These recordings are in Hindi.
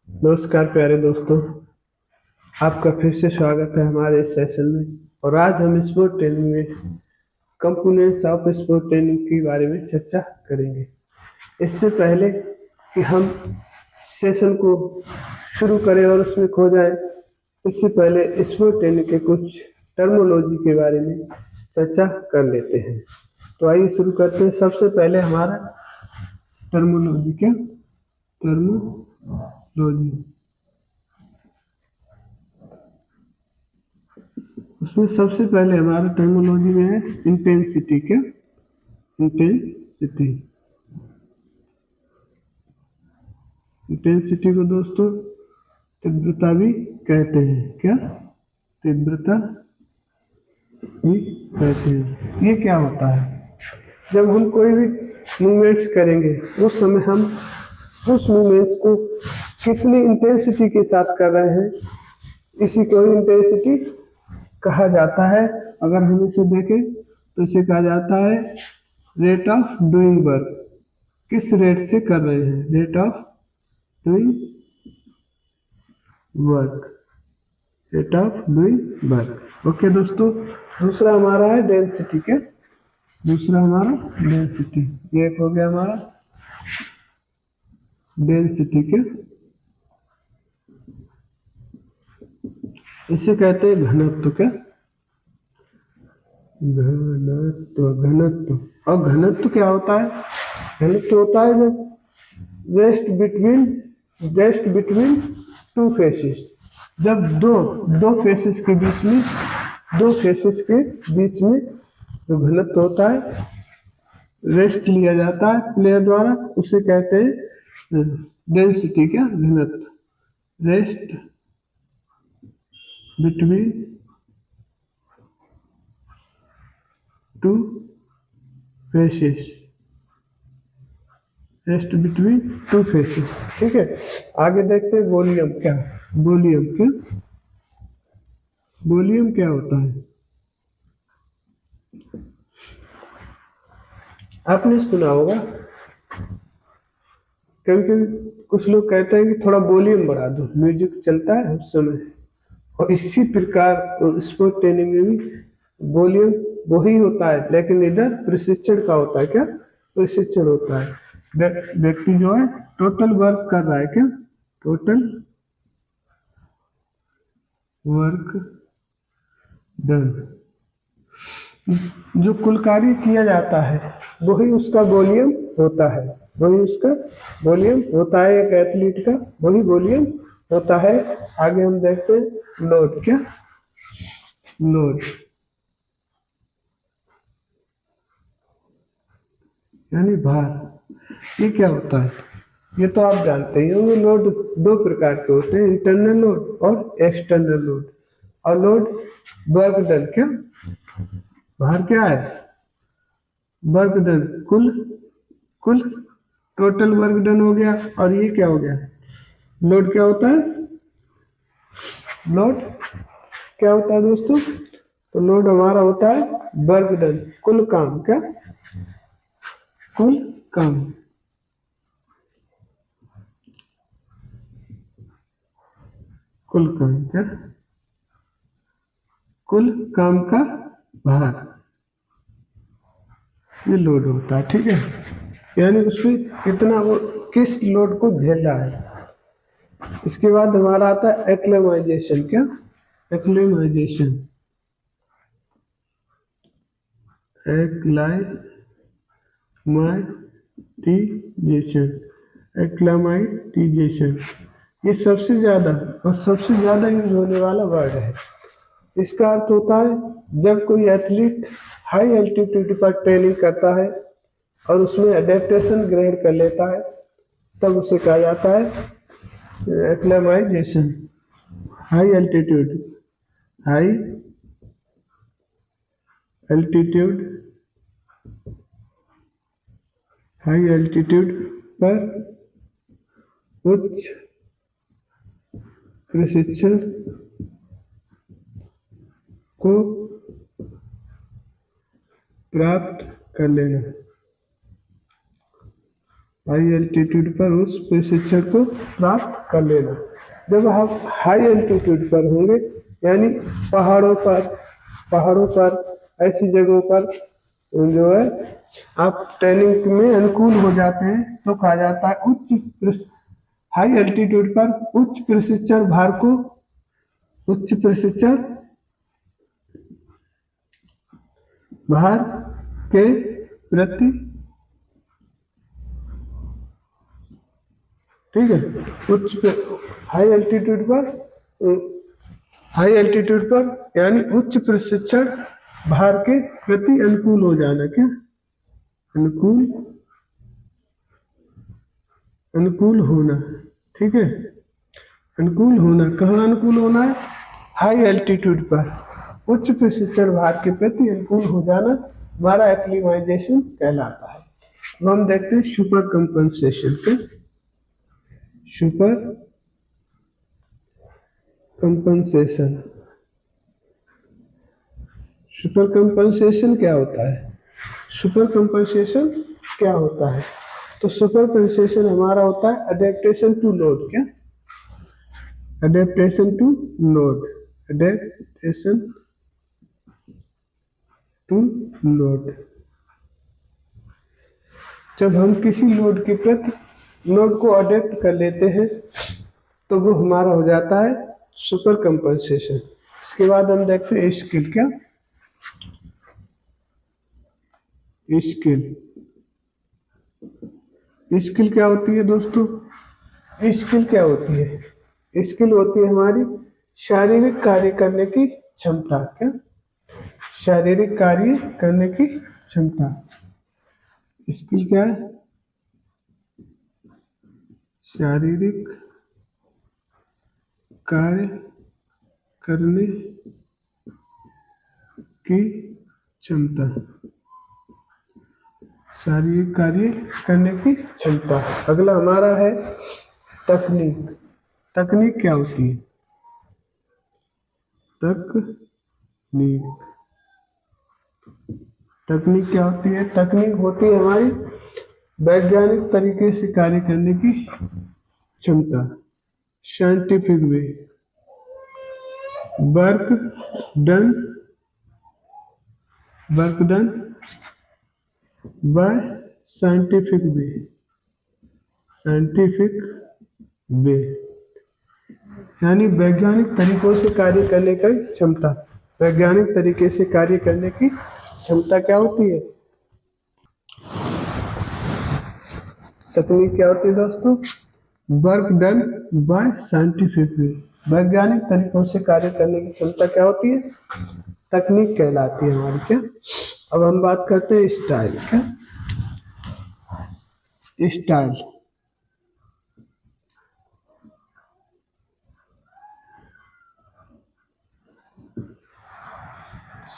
नमस्कार प्यारे दोस्तों। आपका फिर से स्वागत है हमारे इस सेशन में। और आज हम स्पोर्ट ट्रेनिंग में कंपोनेंट्स ऑफ स्पोर्ट ट्रेनिंग के बारे में चर्चा करेंगे। इससे पहले कि हम सेशन को शुरू करें और उसमें खो जाए, इससे पहले स्पोर्ट ट्रेनिंग के कुछ टर्मोलॉजी के बारे में चर्चा कर लेते हैं। तो आइए शुरू करते हैं। सबसे पहले हमारा टर्मोलॉजी क्या टर्मोलॉजी उसमें सबसे पहले हमारा टर्मिनोलॉजी में है इंटेंसिटी। क्या इंटेंसिटी इंटेंसिटी को दोस्तों तीव्रता भी कहते हैं। क्या तीव्रता भी कहते हैं। ये क्या होता है? जब हम कोई भी मूवमेंट्स करेंगे उस समय हम उस मूवमेंट्स को कितनी इंटेंसिटी के साथ कर रहे हैं, इसी को इंटेंसिटी कहा जाता है। अगर हम इसे देखें तो इसे कहा जाता है रेट ऑफ डूइंग वर्क। किस रेट से कर रहे हैं? Rate of doing work. Rate of doing work. Okay दोस्तों, दूसरा हमारा है डेंसिटी। क्या दूसरा हमारा डेंसिटी। ये एक हो गया हमारा डेंसिटी। के इसे कहते हैं घनत्व। क्या घनत्व। और घनत्व क्या होता है? घनत्व होता है जब रेस्ट बिटवीन टू फेसेस। जब दो फेसेस के बीच में जो घनत्व होता है, रेस्ट लिया जाता है प्लेयर द्वारा, उसे कहते हैं डेंसिटी। क्या घनत्व। Rest between two faces. Rest between two faces. ठीक है, आगे देखते हैं वॉल्यूम। क्या वॉल्यूम क्या होता है? आपने सुना होगा, कभी कभी कुछ लोग कहते हैं कि थोड़ा वॉल्यूम बढ़ा दो, म्यूजिक चलता है उस समय। और इसी प्रकार स्पोर्ट ट्रेनिंग में भी वॉल्यूम वही होता है, लेकिन इधर प्रशिक्षण का होता है। क्या प्रशिक्षण होता है? व्यक्ति जो है टोटल वर्क कर रहा है। क्या टोटल वर्क डन। जो कुल कार्य किया जाता है वही उसका वॉल्यूम होता है। एक एथलीट का वही वॉल्यूम होता है। आगे हम देखते हैं लोड। क्या लोड यानी भार। ये क्या होता है? ये तो आप जानते ही होंगे। लोड दो प्रकार के होते हैं, इंटरनल लोड और एक्सटर्नल लोड। और लोड वर्क डन। क्या भार क्या है? Work done. कुल कुल टोटल वर्क डन हो गया। और ये क्या हो गया? लोड क्या होता है? लोड क्या होता है दोस्तों? तो लोड हमारा होता है वर्क डन, कुल काम। क्या कुल काम। कुल काम। क्या कुल काम का भार, ये लोड होता है। ठीक है, यानी उसमें कितना वो किस लोड को झेल रहा है। इसके बाद हमारा आता है एक्लेमाइजेशन। क्या एक्लेमाइजेशन। एक्लेमाइजेशन ये सबसे ज्यादा यूज होने वाला वर्ड है। इसका अर्थ होता है जब कोई एथलीट हाई एल्टीट्यूड पर ट्रेनिंग करता है और उसमें एडेप्टेशन ग्रहण कर लेता है, तब उसे कहा जाता है acclimatisation. High altitude high altitude high altitude पर उच्च प्रशिक्षण को प्राप्त कर लेना। हाई एल्टीट्यूड पर उस प्रशिक्षण को प्राप्त कर लेना। जब आप हाई एल्टीट्यूड पर होंगे यानी पहाड़ों पर ऐसी जगहों पर जो है आप ट्रेनिंग में अनुकूल हो जाते हैं तो कहा जाता है हाई एल्टीट्यूड पर उच्च प्रशिक्षण भार के प्रति, ठीक है, हाई एल्टीट्यूड पर यानी उच्च प्रशिक्षण भार के प्रति अनुकूल हो जाना। क्या अनुकूल होना, ठीक है, अनुकूल होना। कहाँ अनुकूल होना है? हाई एल्टीट्यूड पर उच्च प्रशिक्षण भार के प्रति अनुकूल हो जाना हमारा एक्लिमाइजेशन कहलाता है। अब हम देखते हैं सुपर कंपनसेशन के। सुपर कंपनसेशन क्या होता है? सुपर कंपनसेशन क्या होता है? तो सुपर कंपनसेशन हमारा होता है अडेप्टेशन टू लोड। क्या? Adaptation to load. Adaptation to load. जब हम किसी लोड के प्रति लोड को अडेप्ट कर लेते हैं तो वो हमारा हो जाता है सुपर कंपनसेशन। इसके बाद हम देखते हैं स्किल। क्या? स्किल क्या होती है दोस्तों? स्किल क्या होती है? स्किल होती है हमारी शारीरिक कार्य करने की क्षमता। क्या? शारीरिक कार्य करने की क्षमता। स्किल क्या है? शारीरिक कार्य करने की क्षमता। शारीरिक कार्य करने की क्षमता। अगला हमारा है तकनीक। तकनीक क्या होती है? तकनीक क्या होती है? तकनीक होती है हमारी वैज्ञानिक तरीके से कार्य करने की क्षमता। Scientific way, work done by scientific way यानी वैज्ञानिक तरीकों से कार्य करने की क्षमता। वैज्ञानिक तरीके से कार्य करने की क्षमता क्या होती है? तकनीक क्या होती है दोस्तों? Work done by scientific way. वैज्ञानिक तरीकों से कार्य करने की क्षमता क्या होती है? तकनीक कहलाती है हमारी। क्या? अब हम बात करते हैं स्टाइल। क्या? स्टाइल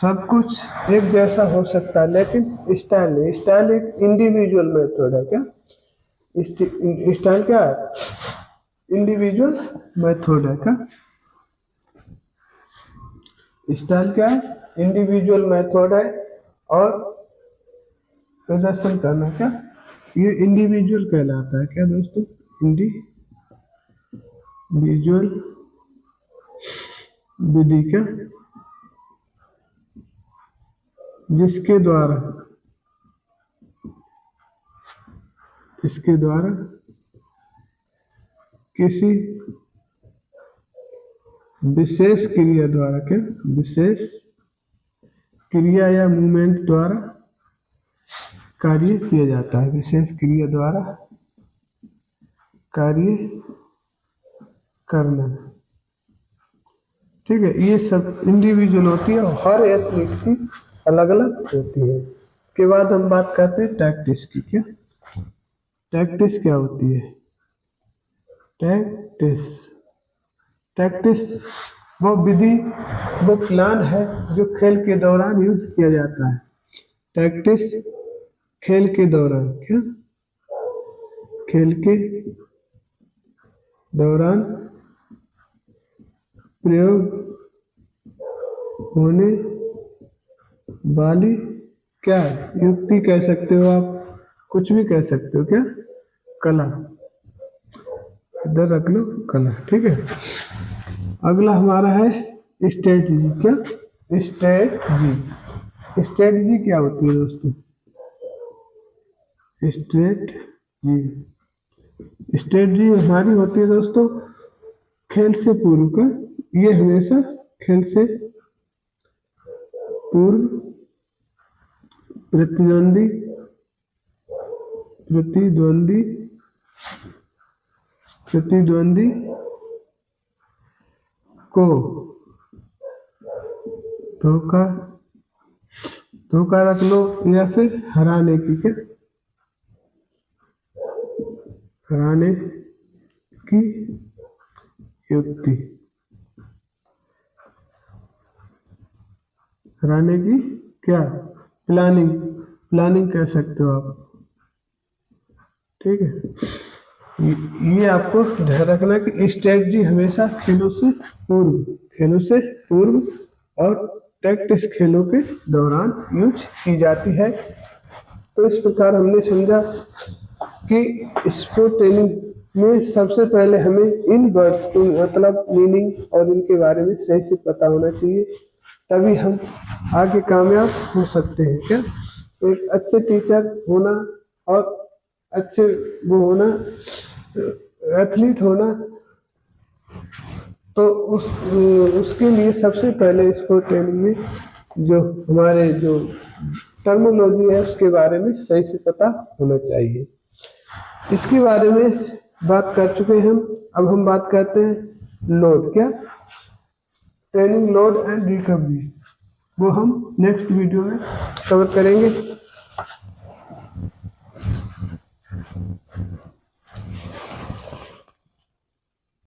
सब कुछ एक जैसा हो सकता है लेकिन स्टाइल नहीं। स्टाइल एक इंडिविजुअल मेथड है। क्या? स्टाइल क्या है? इंडिविजुअल मेथड है। क्या? स्टाइल क्या है? इंडिविजुअल मेथड है और प्रदर्शन करना। क्या? ये इंडिविजुअल कहलाता है। क्या दोस्तों? इंडिविजुअल विधि। क्या? इसके द्वारा किसी विशेष क्रिया द्वारा, क्या? विशेष क्रिया या मूवमेंट द्वारा कार्य किया जाता है। विशेष क्रिया द्वारा कार्य करना, ठीक है। ये सब इंडिविजुअल होती है और हर एथलीट की अलग अलग होती है। इसके बाद हम बात करते हैं टैक्टिस की। क्या? टैक्टिस क्या होती है? टैक्टिस वो विधि, वो प्लान है जो खेल के दौरान यूज किया जाता है। टैक्टिस खेल के दौरान, क्या? खेल के दौरान प्रयोग होने वाली, क्या? युक्ति कह सकते हो आप, कुछ भी कह सकते हो। क्या? कला, इधर रख लो कला, ठीक है। अगला हमारा है स्ट्रेटजी। क्या? स्ट्रेटजी। स्ट्रेटजी क्या होती है दोस्तों? स्ट्रेटजी, स्ट्रेटजी हमारी होती है दोस्तों खेल से पूर्व का, ये हमेशा खेल से पूर्व प्रतिद्वंदी प्रतिद्वंदी प्रतिद्वंदी को धोखा धोखा रख लो या फिर हराने की, क्या? हराने की युक्ति, हराने की क्या? प्लानिंग, प्लानिंग कह सकते हो आप, ठीक है। ये आपको ध्यान रखना कि स्ट्रेटजी हमेशा खेलों से पूर्व और प्रैक्टिस खेलों के दौरान यूज की जाती है। तो इस प्रकार हमने समझा कि स्पोर्ट ट्रेनिंग में सबसे पहले हमें इन वर्ड्स को मतलब मीनिंग और इनके बारे में सही से पता होना चाहिए, तभी हम आगे कामयाब हो सकते हैं। क्या? एक अच्छे टीचर होना और अच्छे वो होना, एथलीट होना, तो उसके लिए सबसे पहले स्पोर्ट ट्रेनिंग में जो हमारे जो टर्मिनोलॉजी है उसके बारे में सही से पता होना चाहिए। इसके बारे में बात कर चुके हैं हम। अब हम बात करते हैं लोड। क्या? ट्रेनिंग लोड एंड रिकवरी, वो हम नेक्स्ट वीडियो में कवर करेंगे।